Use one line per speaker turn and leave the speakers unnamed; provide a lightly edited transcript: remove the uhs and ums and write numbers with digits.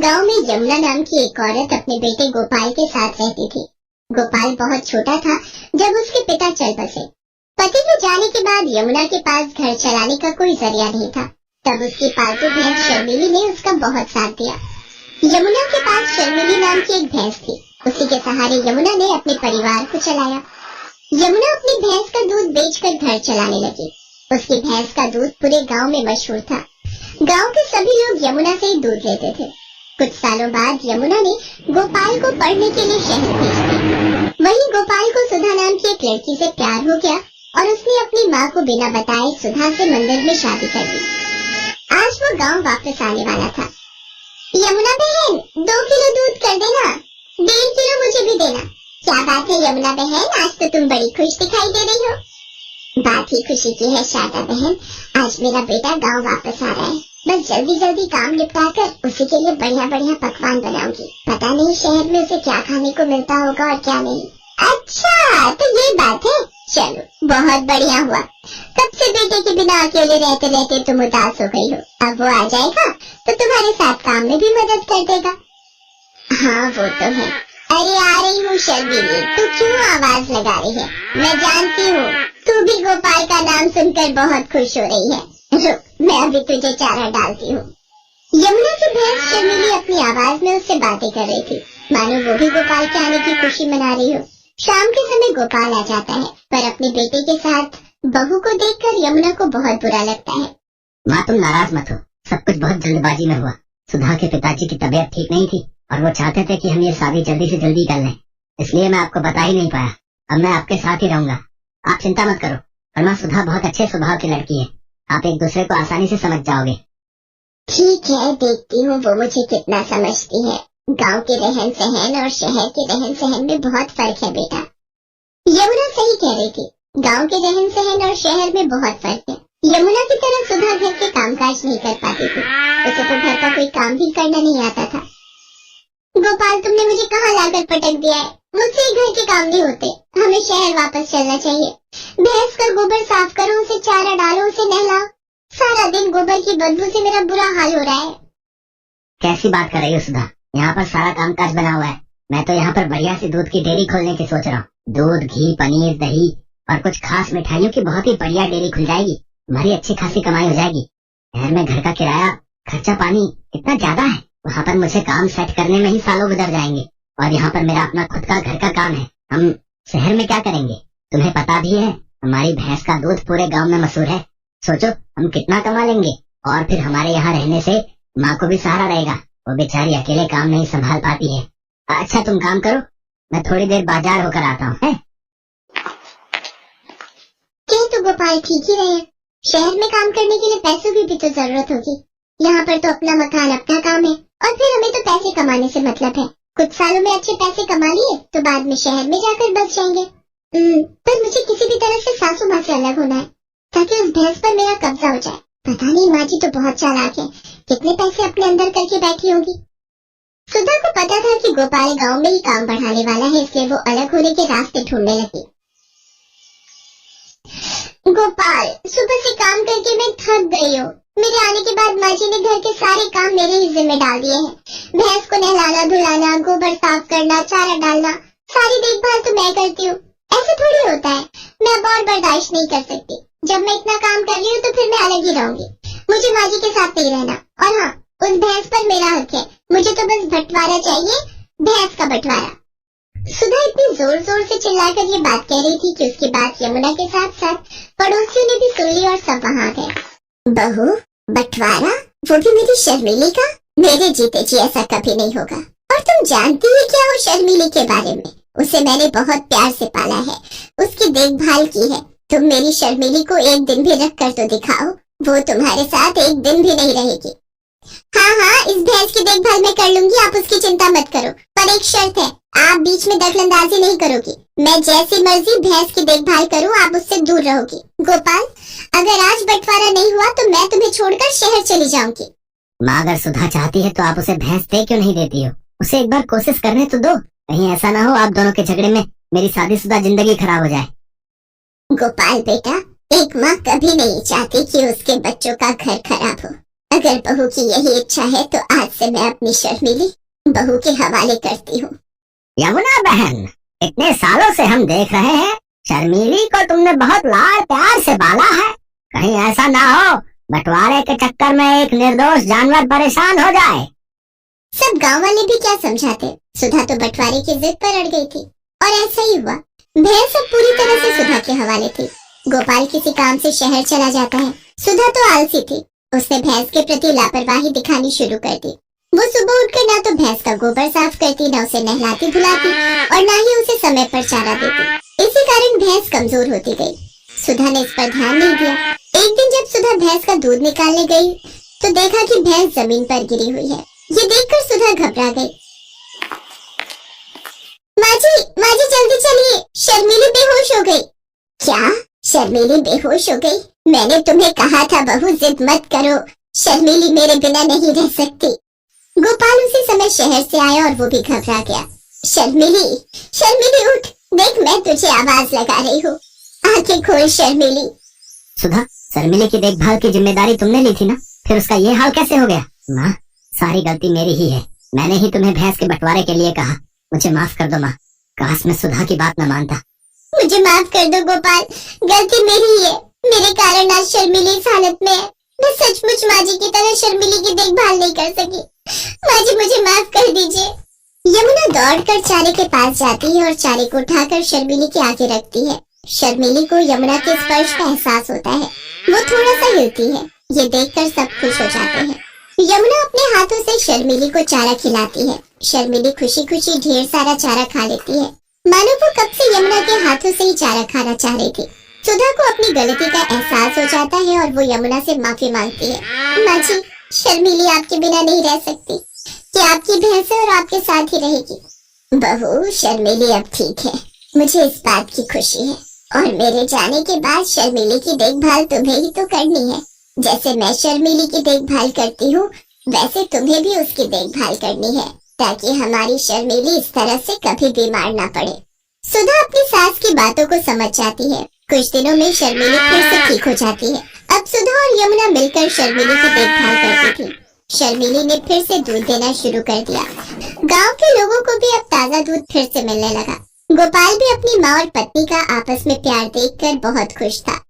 गांव में यमुना नाम की एक औरत अपने बेटे गोपाल के साथ रहती थी। गोपाल बहुत छोटा था जब उसके पिता चल बसे। पति के जाने के बाद यमुना के पास घर चलाने का कोई जरिया नहीं था। तब उसकी पालतू भैंस शर्मिली ने उसका बहुत साथ दिया। यमुना के पास शर्मिली नाम की एक भैंस थी। उसी के सहारे यमुना ने अपने परिवार को चलाया। यमुना अपनी भैंस का दूध बेचकर घर चलाने लगी। उसकी भैंस का दूध पूरे गांव में मशहूर था। गांव के सभी लोग यमुना से ही दूध लेते थे। कुछ सालों बाद यमुना ने गोपाल को पढ़ने के लिए शहर भेज दिया। वहीं गोपाल को सुधा नाम की एक लड़की से प्यार हो गया और उसने अपनी माँ को बिना बताए सुधा से मंदिर में शादी कर दी। आज वो गांव वापस आने वाला था। यमुना बहन, 2 किलो दूध कर देना, 1.5 किलो मुझे भी देना। क्या बात है यमुना बहन, आज तो तुम बड़ी खुश दिखाई दे रही हो। बात ही खुशी की है शारदा बहन, आज मेरा बेटा गांव वापस आ रहा है। बस जल्दी जल्दी काम निपटाकर उसी के लिए बढ़िया बढ़िया पकवान बनाऊंगी। पता नहीं शहर में उसे क्या खाने को मिलता होगा और क्या नहीं। अच्छा तो ये बात है, चलो बहुत बढ़िया हुआ। कब से बेटे के बिना अकेले रहते रहते तुम उदास हो गई हो। अब वो आ जाएगा तो तुम्हारे साथ काम में भी मदद कर देगा। हाँ वो तो है। अरे आ रही हूँ शर्मिली, तू क्यों आवाज लगा रही है? मैं जानती हूँ तू भी गोपाल का नाम सुनकर बहुत खुश हो रही है। रुक, मैं अभी तुझे चारा डालती हूँ। यमुना की भैंस शर्मिली अपनी आवाज में उससे बातें कर रही थी, मानो वो भी गोपाल के आने की खुशी मना रही हो। शाम के समय गोपाल आ जाता है, पर अपने बेटे के साथ बहू को देखकर यमुना को बहुत बुरा लगता है।
माँ तुम नाराज मत हो, सब कुछ बहुत जल्दबाजी में हुआ। सुधा के पिताजी की तबीयत ठीक नहीं थी और वो चाहते थे कि हम ये शादी जल्दी से जल्दी कर लें, इसलिए मैं आपको बता ही नहीं पाया। अब मैं आपके साथ ही रहूंगा, आप चिंता मत करो। और माँ सुधा बहुत अच्छे स्वभाव की लड़की है, आप एक दूसरे को आसानी से समझ जाओगे।
ठीक है, देखती हूँ वो मुझे कितना समझती है। गांव के रहन सहन और शहर के रहन सहन में बहुत फर्क है बेटा। यमुना सही कह रही थी, गांव के रहन सहन और शहर में बहुत फर्क है। यमुना की तरह सुधा घर के कामकाज नहीं कर पाती थी, उसे तो घर का कोई काम भी करना नहीं आता था। गोपाल तुमने मुझे कहाँ लाकर पटक दिया है? मुझसे घर के काम नहीं होते, हमें शहर वापस चलना चाहिए। भैंस का गोबर साफ करो, उसे चारा डालो, उसे नहलाओ। सारा दिन गोबर की बदबू से मेरा बुरा हाल हो रहा है।
कैसी बात कर रही हो सुधा, यहाँ पर सारा कामकाज बना हुआ है। मैं तो यहाँ पर बढ़िया सी दूध की डेयरी खोलने की सोच रहा हूँ। दूध, घी, पनीर, दही और कुछ खास मिठाइयों की बहुत ही बढ़िया डेयरी खुल जाएगी। हमारी अच्छी खासी कमाई हो जाएगी। शहर में घर का किराया, खर्चा पानी इतना ज्यादा है, वहाँ पर मुझे काम सेट करने में ही सालों गुजर जाएंगे। और यहाँ पर मेरा अपना खुद का घर का काम है। हम शहर में क्या करेंगे? तुम्हें पता भी है हमारी भैंस का दूध पूरे गांव में मशहूर है। सोचो हम कितना कमा लेंगे, और फिर हमारे यहाँ रहने से माँ को भी सहारा रहेगा। वो बेचारी अकेले काम नहीं संभाल पाती है। अच्छा तुम काम करो, मैं थोड़ी देर बाजार होकर आता हूँ।
कह तो गोपाल ठीक ही रहे, शहर में काम करने के लिए पैसों की भी तो जरूरत होगी। यहाँ पर तो अपना मकान, अपना काम है, और फिर हमें तो पैसे कमाने से मतलब है। कुछ सालों में अच्छे पैसे कमा लिए तो बाद में शहर में जाकर बस जाएंगे। पर मुझे किसी भी तरह से सासू माँ से अलग होना है, ताकि उस भैंस पर मेरा कब्जा हो जाए। पता नहीं माँ जी तो बहुत चालाक है, कितने पैसे अपने अंदर करके बैठी होगी। सुधा को पता था कि गोपाल गांव में ही काम बढ़ाने वाला है, इसलिए वो अलग होने के रास्ते ढूंढने लगी। गोपाल, सुबह से काम करके मैं थक गई हूँ। मेरे आने के बाद माँ जी ने घर के सारे काम मेरे ही जिम्मे डाल दिए हैं। भैंस को नहलाना, धुलाना, गोबर साफ करना, चारा डालना, सारी देखभाल तो मैं करती हूँ। ऐसे थोड़ी होता है, मैं अब और बर्दाश्त नहीं कर सकती। जब मैं इतना काम कर रही हूँ तो फिर मैं अलग ही रहूंगी। मुझे माँ जी के साथ नहीं रहना। और हाँ, उस भैंस पर मेरा हक है, मुझे तो बस बंटवारा चाहिए, भैंस का बंटवारा। सुधा इतनी जोर जोर से चिल्लाकर ये बात कह रही थी कि उसकी बात यमुना के साथ साथ पड़ोसियों ने भी सुन ली और सब वहाँ गए। बहू, बंटवारा, वो भी मेरी शर्मिली का? मेरे जीते जी ऐसा कभी नहीं होगा। और तुम जानती है क्या हो शर्मिली के बारे में? उसे मैंने बहुत प्यार से पाला है, उसकी देखभाल की है। तुम मेरी शर्मिली को एक दिन भी रख कर तो दिखाओ, वो तुम्हारे साथ एक दिन भी नहीं रहेगी। हाँ हाँ, इस भैंस की देखभाल मैं कर लूंगी, आप उसकी चिंता मत करो। पर एक शर्त है, आप बीच में दखलंदाजी नहीं करोगी। मैं जैसी मर्जी भैंस की देखभाल करूँ, आप उससे दूर रहोगी। गोपाल, अगर आज बंटवारा नहीं हुआ तो मैं तुम्हें छोड़कर शहर चली जाऊंगी।
माँ अगर सुधा चाहती है तो आप उसे भैंस दे क्यों नहीं देती हो? उसे एक बार कोशिश करने तो दो, कहीं ऐसा ना हो आप दोनों के झगड़े में मेरी शादीशुदा जिंदगी खराब हो जाए।
गोपाल बेटा, एक माँ कभी नहीं चाहती कि उसके बच्चों का घर खराब हो। अगर बहू की यही इच्छा है तो आज से मैं अपनी शर्मीली बहू के हवाले करती हूँ।
यमुना बहन, इतने सालों से हम देख रहे हैं शर्मीली को तुमने बहुत लाड़ प्यार से पाला है। कहीं ऐसा ना हो बंटवारे के चक्कर में एक निर्दोष जानवर परेशान हो जाए।
सब गांव वाले भी क्या समझाते, सुधा तो बंटवारे की जिद पर अड़ गई थी और ऐसा ही हुआ। भैंस अब पूरी तरह से सुधा के हवाले थी। गोपाल किसी काम से शहर चला जाता है। सुधा तो आलसी थी, उसने भैंस के प्रति लापरवाही दिखानी शुरू कर दी। वो सुबह उठकर ना तो भैंस का गोबर साफ करती, ना उसे नहलाती धुलाती और ना ही उसे समय पर चारा देती। इसी कारण भैंस कमजोर होती गई। सुधा ने इस पर ध्यान नहीं दिया। एक दिन जब सुधा भैंस का दूध निकालने गई तो देखा कि भैंस जमीन पर गिरी हुई है। ये देखकर सुधा घबरा गई। माँ जी जल्दी चलिए, शर्मीली बेहोश हो गई। क्या? शर्मीली बेहोश हो गई? मैंने तुम्हें कहा था बहू जिद मत करो, शर्मीली मेरे बिना नहीं रह सकती। गोपाल उसी समय शहर से आया और वो भी घबरा गया। शर्मीली उठ, देख मैं तुझे आवाज लगा रही हूँ, आंखें खोल शर्मीली।
सुधा, शर्मीली की देखभाल की जिम्मेदारी तुमने ली थी ना, फिर उसका ये हाल कैसे हो गया? माँ, सारी गलती मेरी ही है। मैंने ही तुम्हें भैंस के बंटवारे के लिए कहा। मुझे माफ कर दो माँ, काश मैं सुधा की बात न मानता।
मुझे माफ कर दो गोपाल, गलती मेरी ही है। मेरे कारण आज शर्मीली इस हालत में है। मैं सचमुच माँ जी की तरह शर्मीली की देखभाल नहीं कर सकी। माँ जी मुझे माफ कर दीजिए। यमुना दौड़कर चारे के पास जाती है और चारे को उठाकर शर्मीली के आगे रखती है। शर्मीली को यमुना के स्पर्श का एहसास होता है। वो थोड़ा सा हिलती है। ये देखकर सब खुश हो जाते हैं। यमुना अपने हाथों से शर्मीली को चारा खिलाती है। शर्मीली खुशी खुशी ढेर सारा चारा खा लेती है, मानो वो कब से यमुना के हाथों से ही चारा खाना चाह रही थी। सुधा को अपनी गलती का एहसास हो जाता है और वो यमुना से माफी मांगती है। माँ जी, शर्मीली आपके बिना नहीं रह सकती। ये आपकी भैंस है और आपके साथ ही रहेगी। बहू, शर्मीली अब ठीक है, मुझे इस बात की खुशी है। और मेरे जाने के बाद शर्मीली की देखभाल तुम्हें ही तो करनी है। जैसे मैं शर्मीली की देखभाल करती हूँ, वैसे तुम्हें भी उसकी देखभाल करनी है, ताकि हमारी शर्मीली इस तरह से कभी बीमार ना पड़े। सुधा अपनी सास की बातों को समझ जाती है। कुछ दिनों में शर्मीली फिर से ठीक हो जाती है। अब सुधा और यमुना मिलकर शर्मीली की देखभाल करती थी। शर्मीली ने फिर से दूध देना शुरू कर दिया। गांव के लोगों को भी अब ताजा दूध फिर से मिलने लगा। गोपाल भी अपनी माँ और पत्नी का आपस में प्यार देखकर बहुत खुश था।